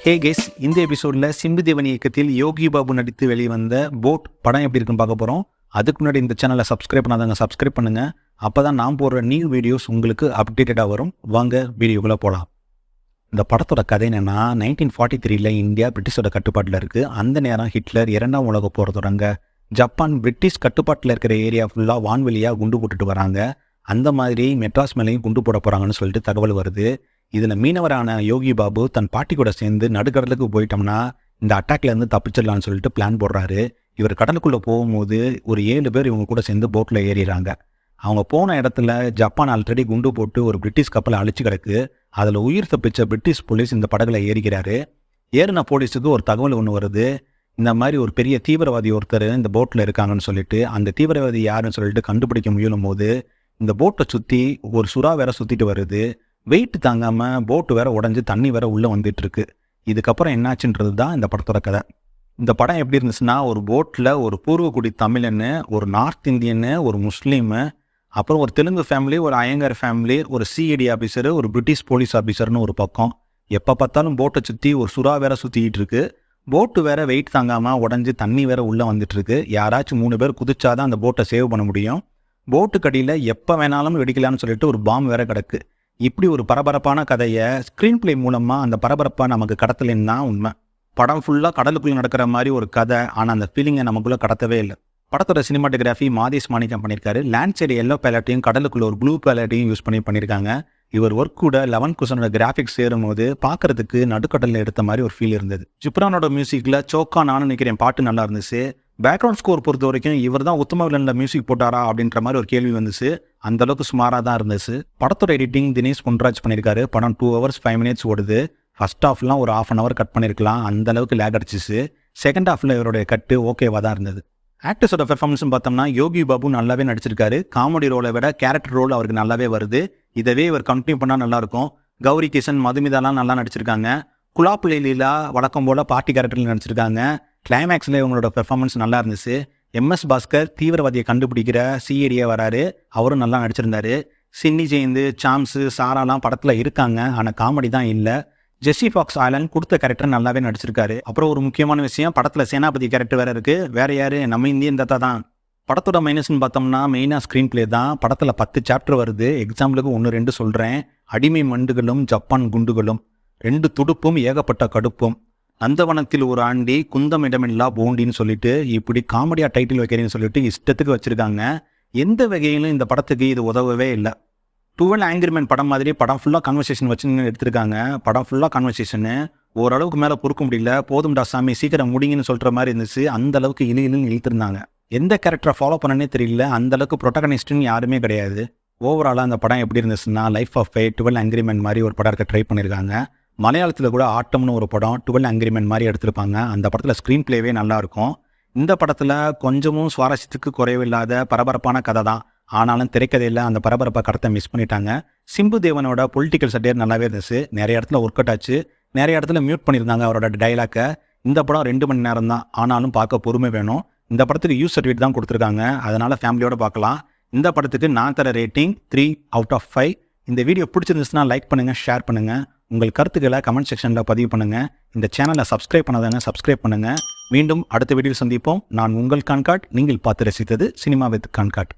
ஹே case, இந்த எபிசோடில் சிம்பு தேவன் இயக்கத்தில் யோகி பாபு நடித்து வெளிவந்த போட் படம் எப்படி இருக்குன்னு பார்க்க போகிறோம். அதுக்கு முன்னாடி இந்த சேனலை சப்ஸ்கிரைப் பண்ணாதவங்க சப்ஸ்கிரைப் பண்ணுங்கள். அப்போ தான் நான் போடுற நியூ வீடியோஸ் உங்களுக்கு அப்டேட்டடாக வரும். வாங்க வீடியோக்குள்ளே போகலாம். இந்த படத்தோட கதை என்னென்னா, 1943 இந்தியா பிரிட்டிஷோட கட்டுப்பாட்டில் இருக்குது. அந்த நேரம் ஹிட்லர் 2ஆம் உலக போர் தொடங்க ஜப்பான் பிரிட்டிஷ் கட்டுப்பாட்டில் இருக்கிற ஏரியா ஃபுல்லாக வான்வெளியாக குண்டு போட்டுட்டு வராங்க. அந்த மாதிரி மெட்ராஸ் மேலேயும் குண்டு போட போகிறாங்கன்னு சொல்லிட்டு தகவல் வருது. இதில் மீனவரான யோகி பாபு தன் பாட்டி கூட சேர்ந்து நடுக்கடலுக்கு போயிட்டோம்னா இந்த அட்டாக்லேருந்து தப்பிச்சிடலான்னு சொல்லிட்டு பிளான் போடுறாரு. இவர் கடலுக்குள்ளே போகும்போது ஒரு 7 பேர் இவங்க கூட சேர்ந்து போட்டில் ஏறிடுறாங்க. அவங்க போன இடத்துல ஜப்பான் ஆல்ரெடி குண்டு போட்டு ஒரு பிரிட்டிஷ் கப்பலை அழிச்சு கிடக்கு. அதில் உயிர் தப்பிச்ச பிரிட்டிஷ் போலீஸ் இந்த படகுல ஏறிக்கிறாரு. ஏறின போலீஸுக்கு ஒரு தகவல் ஒன்று வருது. இந்த மாதிரி ஒரு பெரிய தீவிரவாதி ஒருத்தர் இந்த போட்டில் இருக்காங்கன்னு சொல்லிட்டு, அந்த தீவிரவாதி யாருன்னு சொல்லிட்டு கண்டுபிடிக்க முயலும் போது இந்த போட்டை சுற்றி ஒரு சுறா வேற சுற்றிட்டு வருது. வெயிட் தாங்காமல் போட்டு வேற உடஞ்சி தண்ணி வேற உள்ளே வந்துட்டு இருக்கு. இதுக்கப்புறம் என்னாச்சுன்றது தான் இந்த படத்தோட கதை. இந்த படம் எப்படி இருந்துச்சுன்னா, ஒரு போட்டில் ஒரு பூர்வக்குடி தமிழன்னு, ஒரு நார்த் இந்தியன்னு, ஒரு முஸ்லீமு, அப்புறம் ஒரு தெலுங்கு ஃபேமிலி, ஒரு ஐயங்கார் ஃபேமிலி, ஒரு சிஐடி ஆஃபீஸரு, ஒரு பிரிட்டிஷ் போலீஸ் ஆஃபீஸர்னு ஒரு பக்கம். எப்போ பார்த்தாலும் போட்டை சுற்றி ஒரு சுறா வேற சுற்றிக்கிட்டு இருக்கு. போட்டு வேற வெயிட் தாங்காமல் உடஞ்சி தண்ணி வேற உள்ளே வந்துட்டு இருக்கு. யாராச்சும் 3 பேர் குதிச்சாதான் அந்த போட்டை சேவ் பண்ண முடியும். போட்டு கடியில் எப்போ வேணாலும் வெடிக்கலாம்னு சொல்லிட்டு ஒரு பாம் வேற கிடக்கு. இப்படி ஒரு பரபரப்பான கதையை ஸ்க்ரீன் பிளே மூலமாக அந்த பரபரப்பாக நமக்கு கடத்தலைன்னு தான் உண்மை. படம் ஃபுல்லாக கடலுக்குள்ளே நடக்கிற மாதிரி ஒரு கதை, ஆனால் அந்த ஃபீலிங்கை நமக்குள்ளே கடத்தவே இல்லை. படத்தோட சினிமாட்டோகிராஃபி மாதேஷ் மாணிக்கம் பண்ணியிருக்காரு. லேண்ட் சைடு எல்லோ பேலட்டையும் கடலுக்குள்ள ஒரு ப்ளூ பேலட்டையும் யூஸ் பண்ணியிருக்காங்க. இவர் ஒர்க் கூட 11 குஷனோட கிராஃபிக்ஸ் சேரும் போது பார்க்கறதுக்கு நடுக்கடலில் எடுத்த மாதிரி ஒரு ஃபீல் இருந்தது. ஜிப்ரானோட மியூசிக்கில் சோக்கா நானும் நிற்கிறேன் பாட்டு நல்லா இருந்துச்சு. பேக்ரவுண்ட் ஸ்கோர் பொறுத்த வரைக்கும் இவர் தான் உத்தம வில்லனில் மியூசிக் போட்டாரா அப்படின்ற மாதிரி ஒரு கேள்வி வந்துச்சு. அந்த அளவுக்கு சுமாராக தான் இருந்துச்சு. படத்தோட எடிட்டிங் தினேஷ் பொன்ராஜ் பண்ணியிருக்காரு. படம் 2 hours 5 minutes ஓடுது. ஃபர்ஸ்ட் ஹாஃப்லாம் ஒரு 1/2 hour கட் பண்ணியிருக்கலாம். அந்த அளவுக்கு லேக் அடிச்சிச்சு. செகண்ட் ஹாஃபில் இவருடைய கட்டு ஓகேவாக தான் இருந்தது. ஆக்டர்ஸோட பெர்ஃபார்மன்ஸ் பார்த்தோம்னா யோகி பாபு நல்லாவே நடிச்சிருக்காரு. காமெடி ரோலை விட கேரக்டர் ரோல் அவருக்கு நல்லாவே வருது. இதவே இவர் கண்டினியூ பண்ணால் நல்லாயிருக்கும். கௌரி கிஷன், மதுமிதாலாம் நல்லா நடிச்சிருக்காங்க. குலாப்புலி லீலா வழக்கம் போல் பார்ட்டி கேரக்டரில் நடிச்சிருக்காங்க. கிளைமேக்ஸில் இவங்களோட பெர்ஃபார்மன்ஸ் நல்லா இருந்துச்சு. MS பாஸ்கர் தீவிரவாதியை கண்டுபிடிக்கிற சிஐடியே வராரு. அவரும் நல்லா நடிச்சிருந்தாரு. சின்னி ஜெயந்து, சாம்ஸு, சாராலாம் படத்தில் இருக்காங்க. ஆனால் காமெடி தான் இல்லை. ஜெஸ்ஸி ஃபாக்ஸ் ஆலன் கொடுத்த கேரக்டர் நல்லாவே நடிச்சிருக்காரு. அப்புறம் ஒரு முக்கியமான விஷயம், படத்தில் சேனாபதி கேரக்டர் வேறு இருக்குது. வேறு யார், நம்ம இந்தியன் தாத்தா தான். படத்தோட மைனஸ்ன்னு பார்த்தோம்னா மெயினாக ஸ்க்ரீன் பிளே தான். படத்தில் 10 சாப்டர் வருது. எக்ஸாம்பிளுக்கு 1-2 சொல்கிறேன். அடிமை மண்டுகளும் ஜப்பான் குண்டுகளும், 2 துடுப்பும் ஏகப்பட்ட கடுப்பும், நந்தவனத்தில் ஒரு ஆண்டி, குந்தம் இடமில்லா போண்டின்னு சொல்லிட்டு இப்படி காமெடியாக டைட்டில் வைக்கிறேன்னு சொல்லிட்டு இஷ்டத்துக்கு வச்சுருக்காங்க. எந்த வகையிலும் இந்த படத்துக்கு இது உதவவே இல்லை. 12 Angry Men படம் மாதிரி படம் ஃபுல்லாக கான்வர்சேஷன் வச்சு எடுத்திருக்காங்க. படம் ஃபுல்லாக கான்வர்சேஷனு ஓரளவுக்கு மேலே பொறுக்க முடியல. போதும்டா சாமி சீக்கிரம் முடிங்கன்னு சொல்கிற மாதிரி இருந்துச்சு. அந்த அளவுக்கு இழுன்னு இழுத்துருந்தாங்க. எந்த கேரக்டரை ஃபாலோ பண்ணனே தெரியல. அந்த அளவுக்கு ப்ரொட்டகனிஸ்ட்னு யாருமே கிடையாது. ஓவராலாக அந்த படம் எப்படி இருந்துச்சுன்னா, life of Pi 12 Angry Men மாதிரி ஒரு படம் இருக்க ட்ரை பண்ணியிருக்காங்க. மலையாளத்தில் கூட ஆட்டம்னு ஒரு படம் 12 Angry Men மாதிரி எடுத்திருப்பாங்க. அந்த படத்தில் ஸ்க்ரீன் பிளேவே நல்லாயிருக்கும். இந்த படத்தில் கொஞ்சமும் சுவாரஸ்யத்துக்கு குறைவில்லாத பரபரப்பான கதை தான். ஆனாலும் திரைக்கதையில் அந்த பரபரப்பை கடத்தை மிஸ் பண்ணிட்டாங்க. சிம்பு தேவனோட பொலிட்டிக்கல் சட்டையர் நல்லாவே இருந்துச்சு. நிறைய இடத்துல ஒர்க் அவுட் ஆச்சு. நிறைய இடத்துல மியூட் பண்ணியிருந்தாங்க அவரோட டைலாக்கை. இந்த படம் 2 மணி நேரம் தான். ஆனாலும் பார்க்க பொறுமை வேணும். இந்த படத்துக்கு யூஸ் சர்டிஃபிகேட் தான் கொடுத்துருக்காங்க. அதனால் ஃபேமிலியோடு பார்க்கலாம். இந்த படத்துக்கு நான் தர ரேட்டிங் 3 out of 5. இந்த வீடியோ பிடிச்சிருந்துச்சுன்னா லைக் பண்ணுங்கள், ஷேர் பண்ணுங்கள். உங்கள் கருத்துக்களை கமெண்ட் செக்ஷனில் பதிவு பண்ணுங்கள். இந்த சேனலை சப்ஸ்கிரைப் பண்ணாதவங்க சப்ஸ்கிரைப் பண்ணுங்கள். மீண்டும் அடுத்த வீடியோ சந்திப்போம். நான் உங்கள் கான்காட். நீங்கள் பார்த்து ரசித்தது சினிமா வித் கான்காட்.